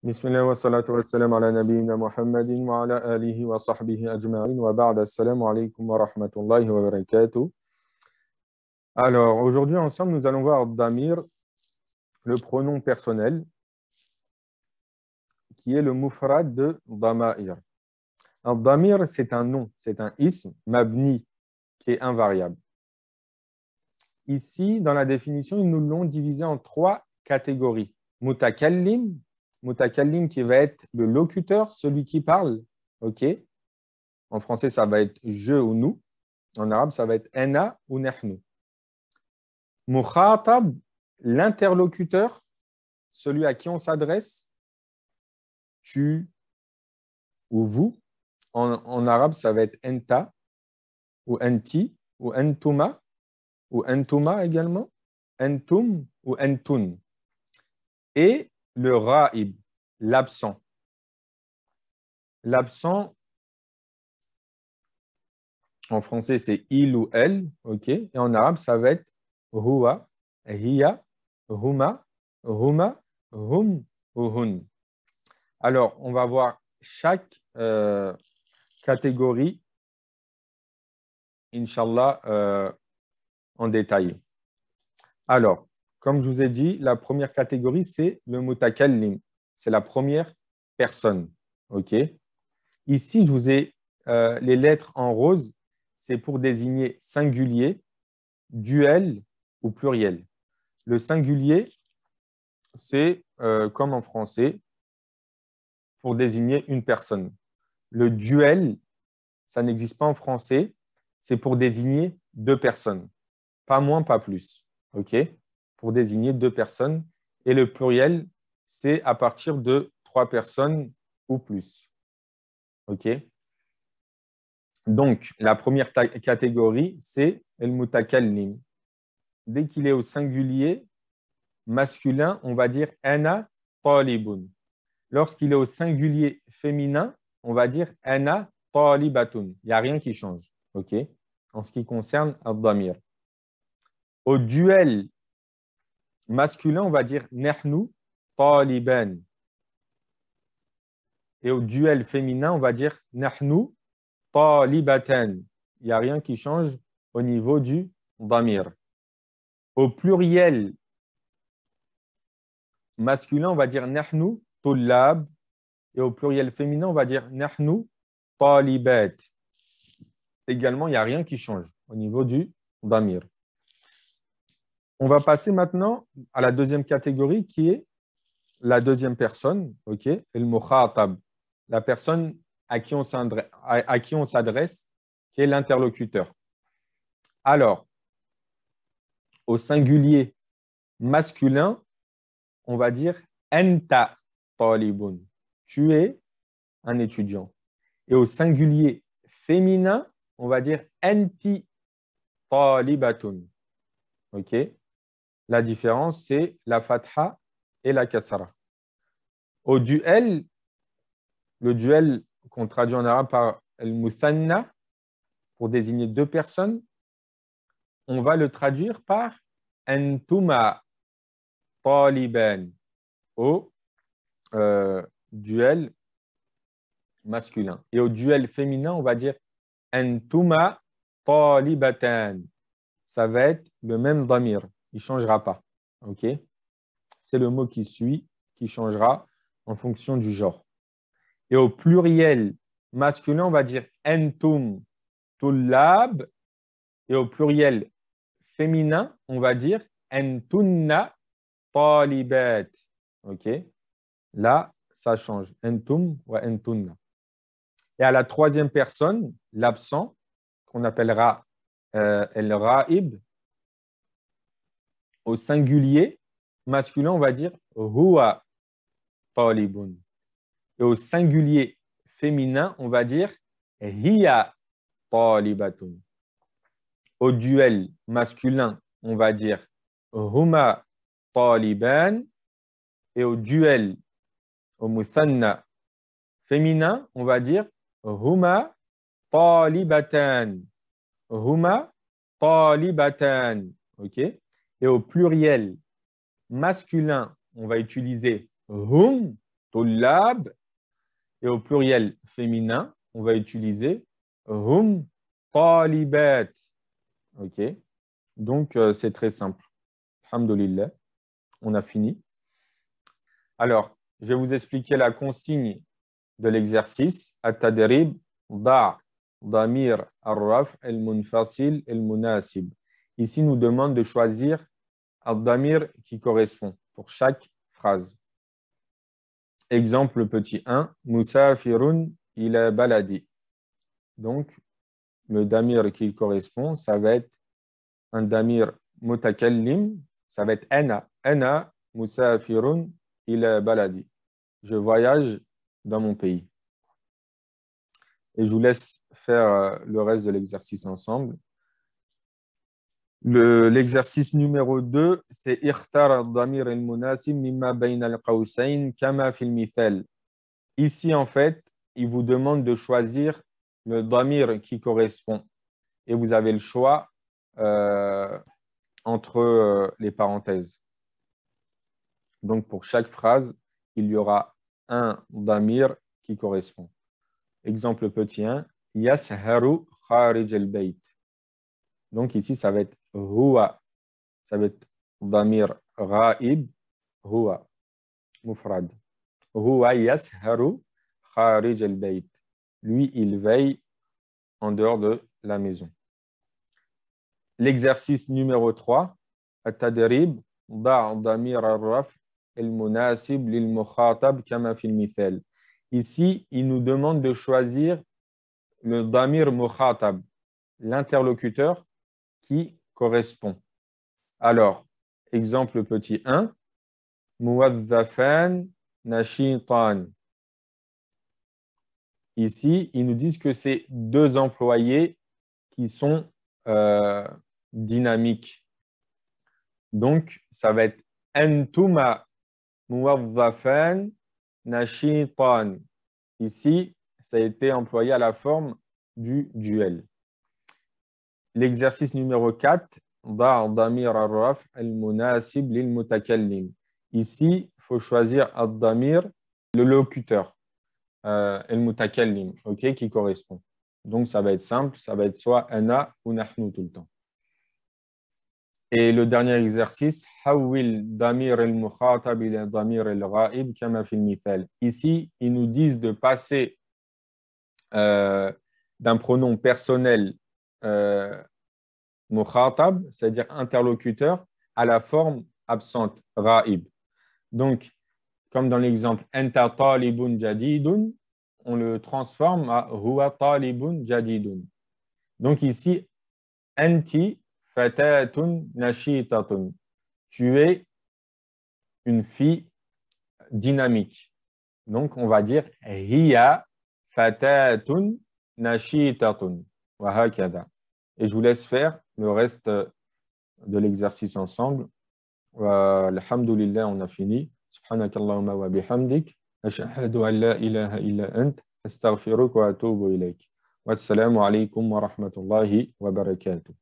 Bismillah wa salatu wa salam ala nabiyyina Muhammadin wa ala alihi wa sahbihi ajma'in wa ba'd. Assalamu alaikum wa rahmatullahi wa barakatuh. Alors, aujourd'hui, ensemble, nous allons voir Damir, le pronom personnel, qui est le mufrad de Dama'ir. Alors, Damir, c'est un nom, c'est un ism, mabni, qui est invariable. Ici, dans la définition, ils nous l'ont divisé en trois catégories. Mutakallim, Mutakallim qui va être le locuteur, celui qui parle. Ok. En français, ça va être je ou nous. En arabe, ça va être ana ou nahnu. Mukhatab, l'interlocuteur, celui à qui on s'adresse, tu ou vous. En arabe, ça va être enta ou enti ou entuma ou entuma également. Entum ou entun. Et le ra'ib, l'absent. L'absent, en français, c'est il ou elle, ok. Et en arabe, ça va être huwa, hiya, huma, huma, hum ou hun. Alors, on va voir chaque catégorie, Inch'Allah, en détail. Alors, comme je vous ai dit, la première catégorie, c'est le mutakallim. C'est la première personne, ok. Ici, je vous ai les lettres en rose, c'est pour désigner singulier, duel ou pluriel. Le singulier, c'est comme en français, pour désigner une personne. Le duel, ça n'existe pas en français, c'est pour désigner deux personnes. Pas moins, pas plus. OK? Pour désigner deux personnes. Et le pluriel, c'est à partir de trois personnes ou plus. OK? Donc, la première catégorie, c'est el mutakallim. Dès qu'il est au singulier masculin, on va dire ana talibun. Lorsqu'il est au singulier féminin, on va dire ana talibatun. Il n'y a rien qui change, ok? En ce qui concerne ad-damir. Au duel masculin, on va dire nahnu taliban. Et au duel féminin, on va dire nahnu talibatan. Il n'y a rien qui change au niveau du damir. Au pluriel masculin, on va dire nahnu tullab. Et au pluriel féminin, on va dire nahnu talibat. Également, il n'y a rien qui change au niveau du damir. On va passer maintenant à la deuxième catégorie qui est la deuxième personne, ok, el mukhatab, la personne à qui on s'adresse, qui est l'interlocuteur. Alors, au singulier masculin, on va dire anta talibun. Tu es un étudiant. Et au singulier féminin, on va dire anti talibatun. OK? La différence, c'est la fatha et la kasra. Au duel, le duel qu'on traduit en arabe par al-muthanna, pour désigner deux personnes, on va le traduire par antuma taliban au duel masculin. Et au duel féminin, on va dire antuma talibatan. Ça va être le même damir. Il ne changera pas. OK? C'est le mot qui suit, qui changera en fonction du genre. Et au pluriel masculin, on va dire entum tullab. Et au pluriel féminin, on va dire entunna talibat. OK? Là, ça change. Entum ou entunna. Et à la troisième personne, l'absent, qu'on appellera el-ra'ib, au singulier masculin, on va dire huwa talibun. Et au singulier féminin, on va dire hiya talibatun. Au duel masculin, on va dire huma taliban. Et au duel au muthanna féminin, on va dire huma talibatan. Huma talibatan. OK? Et au pluriel masculin, on va utiliser hum tullab. Et au pluriel féminin, on va utiliser hum talibat. OK? Donc, c'est très simple. Alhamdulillah, on a fini. Alors, je vais vous expliquer la consigne de l'exercice. At-tadrib, da' damir ar-raf' al-munfasil al-munasib. Ici, nous demande de choisir un damir qui correspond pour chaque phrase. Exemple petit 1, Musafirun ila baladi. Donc, le damir qui correspond, ça va être un damir mutakallim, ça va être ana. Ana musafirun ila baladi. Je voyage dans mon pays. Et je vous laisse faire le reste de l'exercice ensemble. L'exercice numéro 2, c'est Ikhtar al-damir al-munasib mimma bayna al-qawsayn kama fil mithal. Ici, en fait, il vous demande de choisir le damir qui correspond. Et vous avez le choix entre les parenthèses. Donc, pour chaque phrase, il y aura un damir qui correspond. Exemple petit 1, Yasharu kharij al-bayt. Donc, ici, ça va être huwa. Ça va être damir ghaib, huwa, mufrad. Huwa yasharu kharij al-bayt. Lui, il veille en dehors de la maison. L'exercice numéro 3, at-tadrib, da' damir ar-raf' al-munasib lil-mukhatab kama fil mithal. Ici, il nous demande de choisir le damir mukhatab, l'interlocuteur qui correspond. Alors, exemple petit 1, muwazzafan nashitan. Ici, ils nous disent que c'est deux employés qui sont dynamiques. Donc, ça va être antuma muwazzafan nashitan. Ici, ça a été employé à la forme du duel. L'exercice numéro 4, da' damir ar-raf' al-munasib lil-mutakallim. Ici, il faut choisir ad-damir, le locuteur, al-mutakallim, ok, qui correspond. Donc, ça va être simple, ça va être soit ana ou nahnu tout le temps. Et le dernier exercice, hawil damir al-mukhatab ila damir al-ghaib kama fil mithal. Ici, ils nous disent de passer d'un pronom personnel mukhatab, c'est-à-dire interlocuteur, à la forme absente, ghaib. Donc, comme dans l'exemple anta talibun jadidun, on le transforme à huwa talibun jadidun. Donc ici, anti fatatun nashitatun. Tu es une fille dynamique. Donc on va dire hiya fatatun nashitatun. Wa hakada. Et je vous laisse faire le reste de l'exercice ensemble. Alhamdulillah, on a fini. Subhanakallahumma wa bihamdik. Ashhadu an la ilaha illa ant. Astaghfiruka wa atubu ilayk. Wassalamu alaykum wa rahmatullahi wa barakatuh.